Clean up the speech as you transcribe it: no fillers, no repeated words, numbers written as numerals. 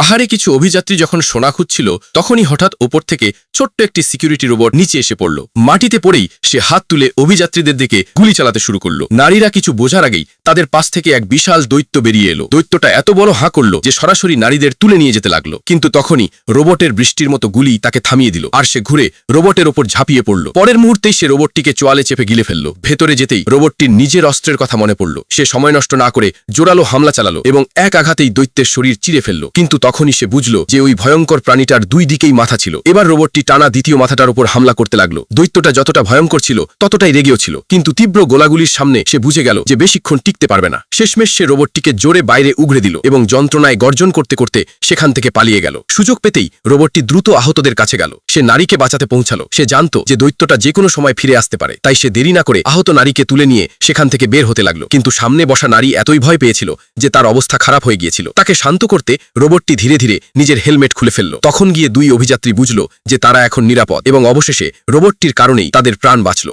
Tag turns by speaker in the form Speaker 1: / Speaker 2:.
Speaker 1: পাহাড়ে কিছু অভিযাত্রী যখন সোনা খুঁজছিল তখনই হঠাৎ ওপর থেকে ছোট্ট একটি সিকিউরিটি রোবট নিচে এসে পড়ল। মাটিতে পড়েই সে হাত তুলে অভিযাত্রীদের দিকে গুলি চালাতে শুরু করলো। নারীরা কিছু বোঝার আগেই তাদের পাশ থেকে এক বিশাল দৈত্য বেরিয়ে এলো। দৈত্যটা এত বড় হাঁ করল যে সরাসরি নারীদের তুলে নিয়ে যেতে লাগলো, কিন্তু তখনই রোবটের বৃষ্টির মতো গুলি তাকে থামিয়ে দিল আর সে ঘুরে রোবটের ওপর ঝাঁপিয়ে পড়ল। পরের মুহূর্তেই সে রোবটটিকে চোয়ালে চেপে গিলে ফেলল। ভেতরে যেতেই রোবটটির নিজের অস্ত্রের কথা মনে পড়ল। সে সময় নষ্ট না করে জোরালো হামলা চালালো এবং এক আঘাতেই দৈত্যের শরীর চিরে ফেলল। কিন্তু তখনই সে বুঝল যে ওই ভয়ঙ্কর প্রাণীটার দুই দিকেই মাথা ছিল। এবার রোবটটি টানা দ্বিতীয় মাথাটার উপর হামলা করতে লাগলো। দৈত্যটা যতটা ভয়ঙ্কর ছিল ততটাই রেগেও ছিল, কিন্তু তীব্র গোলাগুলির সামনে সে বুঝে গেল যে বেশিক্ষণ টিকতে পারবে না। শেষমেশ সে রোবটটিকে জোরে বাইরে উগড়ে দিল এবং যন্ত্রণায় গর্জন করতে করতে সেখান থেকে পালিয়ে গেল। সুযোগ পেতেই রোবটটি দ্রুত আহতদের কাছে গেল। সে নারীকে বাঁচাতে পৌঁছালো। সে জানত যে দৈত্যটা যে কোনো সময় ফিরে আসতে পারে, তাই সে দেরি না করে আহত নারীকে তুলে নিয়ে সেখান থেকে বের হতে লাগলো। কিন্তু সামনে বসা নারী এতই ভয় পেয়েছিল যে তার অবস্থা খারাপ হয়ে গিয়েছিল। তাকে শান্ত করতে রোবটটি ধীরে ধীরে নিজের হেলমেট খুলে ফেলল। তখন গিয়ে দুই অভিযাত্রী বুঝল যে তারা এখন নিরাপদ এবং অবশেষে রোবটটির কারণেই তাদের প্রাণ বাঁচল।